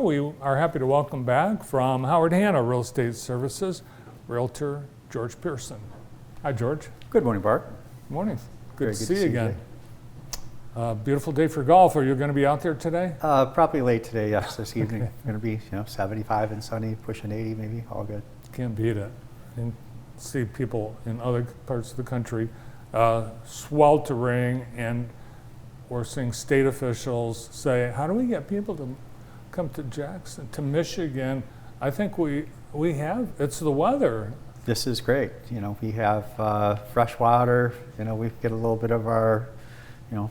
we are happy to welcome back from Howard Hanna Real Estate Services, Realtor George Pierson. Hi, George. Good morning, Bart. Morning. Very Good to see you again. Beautiful day for golf. Are you going to be out there today? Probably late today, yes, this evening. Going to be 75 and sunny, pushing 80 maybe, all good. Can't beat it. And see people in other parts of the country sweltering, and we're seeing state officials say, how do we get people to come to Jackson, to Michigan? I think we have, it's the weather. This is great. We have fresh water. We get a little bit of our,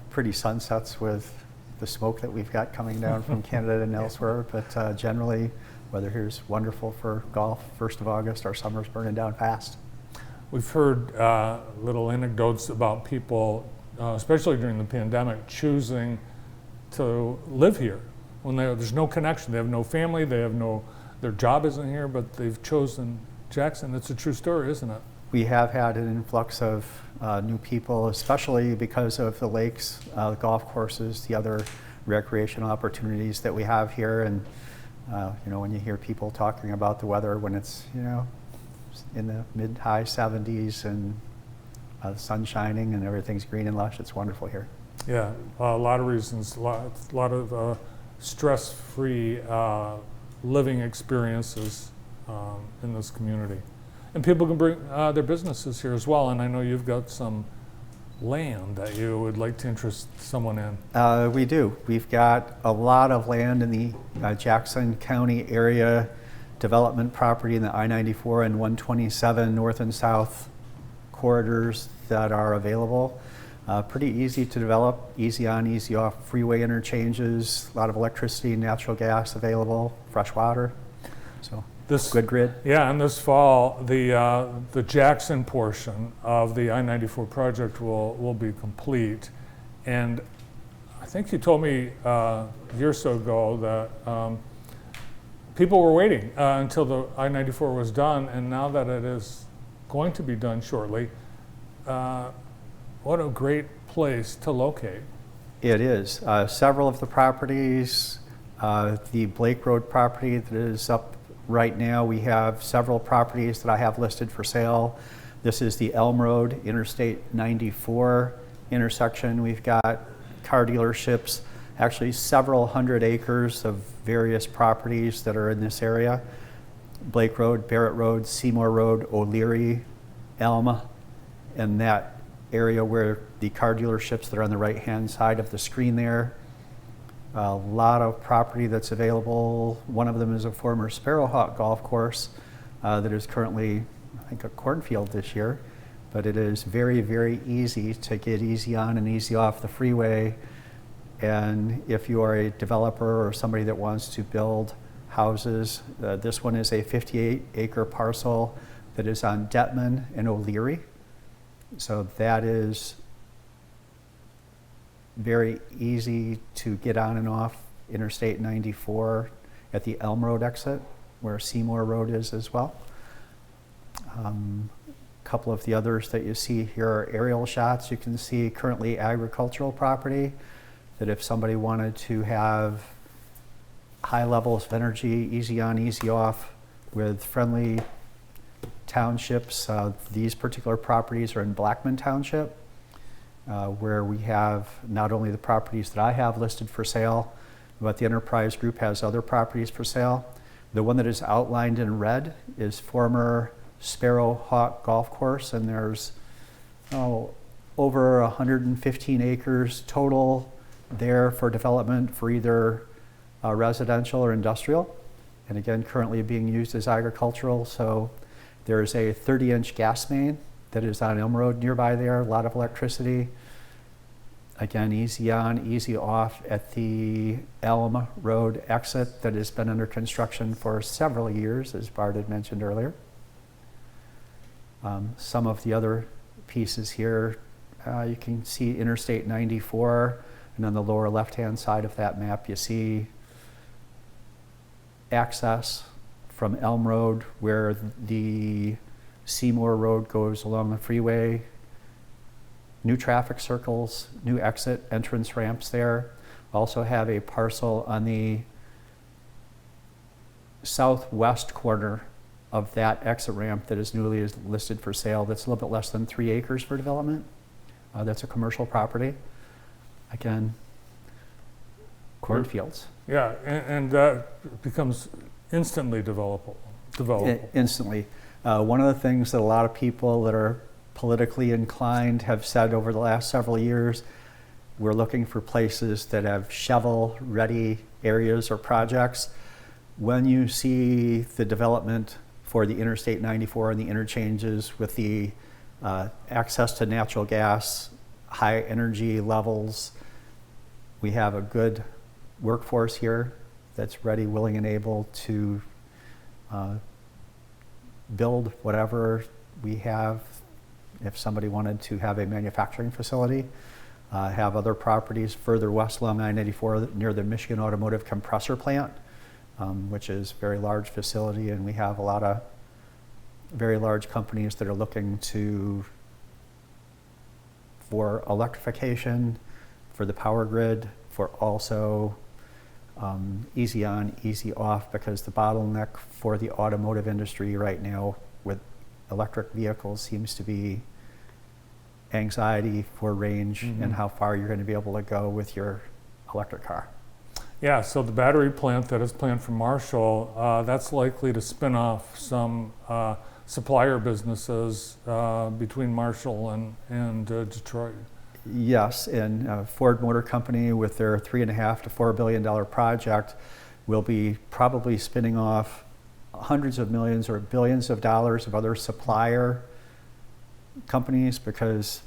pretty sunsets with the smoke that we've got coming down from Canada and elsewhere. But generally, weather here is wonderful for golf. 1st of August, our summer's burning down fast. We've heard little anecdotes about people, especially during the pandemic, choosing to live here when there's no connection. They have no family, their job isn't here, but they've chosen Jackson. It's a true story, isn't it? We have had an influx of new people, especially because of the lakes, the golf courses, the other recreational opportunities that we have here. And when you hear people talking about the weather when it's in the mid-high 70s and the sun shining and everything's green and lush, it's wonderful here. Yeah, a lot of reasons, a lot of stress-free living experiences in this community. And people can bring their businesses here as well, and I know you've got some land that you would like to interest someone in. We do. We've got a lot of land in the Jackson County area, development property in the I-94 and 127 north and south corridors that are available. Pretty easy to develop, easy on, easy off freeway interchanges, a lot of electricity, natural gas available, fresh water. So good grid. Yeah, and this fall, the Jackson portion of the I-94 project will be complete. And I think you told me a year or so ago that people were waiting until the I-94 was done, and now that it is going to be done shortly, what a great place to locate. It is. Several of the properties, the Blake Road property that is up right now, we have several properties that I have listed for sale. This is the Elm Road, Interstate 94 intersection. We've got car dealerships, actually several hundred acres of various properties that are in this area. Blake Road, Barrett Road, Seymour Road, O'Leary, Elm, and that area where the car dealerships that are on the right-hand side of the screen there. A lot of property that's available. One of them is a former Sparrowhawk golf course that is currently, I think, a cornfield this year. But it is very, very easy to get easy on and easy off the freeway. And if you are a developer or somebody that wants to build houses, this one is a 58-acre parcel that is on Detman and O'Leary. So that is very easy to get on and off Interstate 94 at the Elm Road exit, where Seymour Road is as well. A couple of the others that you see here are aerial shots. You can see currently agricultural property that if somebody wanted to have high levels of energy, easy on, easy off, with friendly townships. These particular properties are in Blackman Township, where we have not only the properties that I have listed for sale, but the Enterprise Group has other properties for sale. The one that is outlined in red is former Sparrowhawk Golf Course, and there's over 115 acres total there for development for either residential or industrial, and again currently being used as agricultural. So there's a 30-inch gas main that is on Elm Road nearby there, a lot of electricity. Again, easy on, easy off at the Elm Road exit that has been under construction for several years, as Bart had mentioned earlier. Some of the other pieces here, you can see Interstate 94, and on the lower left-hand side of that map, you see access from Elm Road, where the Seymour Road goes along the freeway. New traffic circles, new exit entrance ramps there. Also have a parcel on the southwest corner of that exit ramp that is newly listed for sale. That's a little bit less than 3 acres for development. That's a commercial property. Again, cornfields. Yeah, and that becomes instantly developable. Instantly. One of the things that a lot of people that are politically inclined have said over the last several years, we're looking for places that have shovel-ready areas or projects. When you see the development for the Interstate 94 and the interchanges with the access to natural gas, high energy levels, we have a good workforce here that's ready, willing, and able to build whatever we have. If somebody wanted to have a manufacturing facility, have other properties further west along I-94 near the Michigan Automotive Compressor Plant, which is a very large facility, and we have a lot of very large companies that are looking for electrification, for the power grid, for also easy on, easy off, because the bottleneck for the automotive industry right now with electric vehicles seems to be anxiety for range and how far you're going to be able to go with your electric car. Yeah, so the battery plant that is planned for Marshall, that's likely to spin off some supplier businesses between Marshall and Detroit. Yes, and Ford Motor Company with their $3.5 to $4 billion project will be probably spinning off hundreds of millions or billions of dollars of other supplier companies, because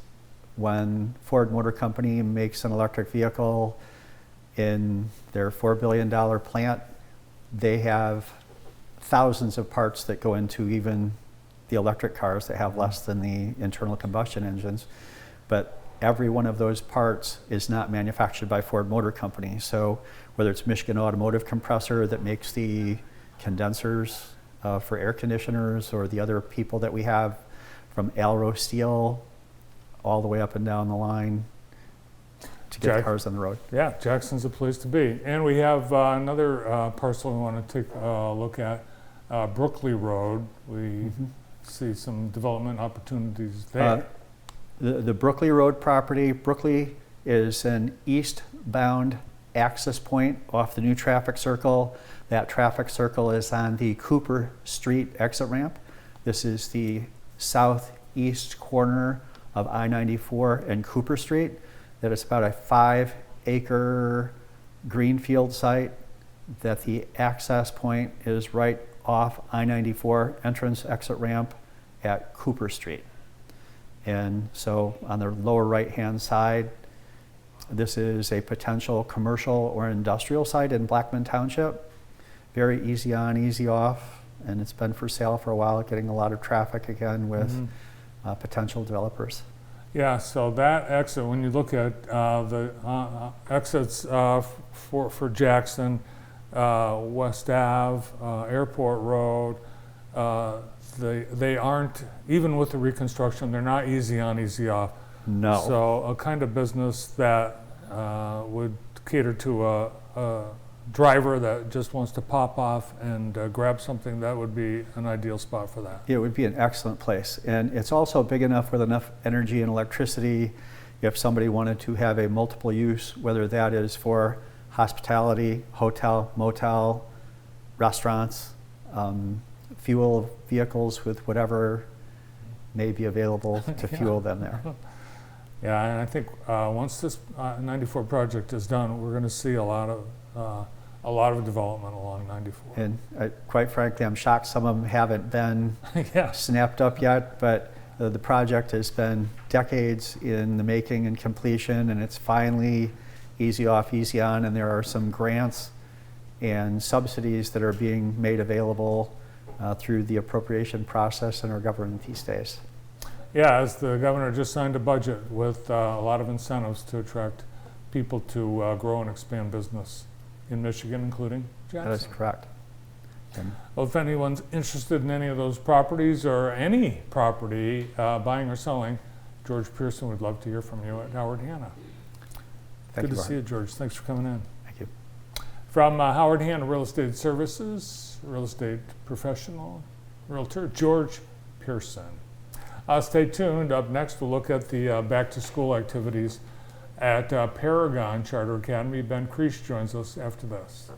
when Ford Motor Company makes an electric vehicle in their $4 billion plant, they have thousands of parts that go into even the electric cars that have less than the internal combustion engines. But every one of those parts is not manufactured by Ford Motor Company. So whether it's Michigan Automotive Compressor that makes the condensers for air conditioners, or the other people that we have from Alro Steel all the way up and down the line to get cars on the road. Yeah, Jackson's a place to be. And we have another parcel we want to take a look at, Brookley Road. We see some development opportunities there. The Brookley Road property, Brookley is an eastbound access point off the new traffic circle. That traffic circle is on the Cooper Street exit ramp. This is the southeast corner of I-94 and Cooper Street. That is about a 5-acre greenfield site that the access point is right off I-94 entrance exit ramp at Cooper Street. And so on the lower right-hand side, this is a potential commercial or industrial site in Blackman Township. Very easy on, easy off, and it's been for sale for a while, getting a lot of traffic again with potential developers. Yeah, so that exit, when you look at the exits for Jackson, West Ave, Airport Road, they aren't, even with the reconstruction, they're not easy on, easy off. No. So a kind of business that would cater to a driver that just wants to pop off and grab something, that would be an ideal spot for that. It would be an excellent place. And it's also big enough with enough energy and electricity if somebody wanted to have a multiple use, whether that is for hospitality, hotel, motel, restaurants, fuel vehicles with whatever may be available to fuel them there. Yeah, and I think once this 94 project is done, we're going to see a lot of development along 94. And quite frankly, I'm shocked some of them haven't been snapped up yet, but the project has been decades in the making and completion, and it's finally easy off, easy on, and there are some grants and subsidies that are being made available through the appropriation process in our government these days. Yeah, as the governor just signed a budget with a lot of incentives to attract people to grow and expand business in Michigan, including Jackson. That is correct. Well, if anyone's interested in any of those properties or any property buying or selling, George Pierson would love to hear from you at Howard Hanna. Thank Good you, to see you, George. Thanks for coming in. Thank you. From Howard Hanna Real Estate Services, real estate professional, realtor, George Pierson. Stay tuned. Up next, we'll look at the back-to-school activities at Paragon Charter Academy. Ben Creech joins us after this.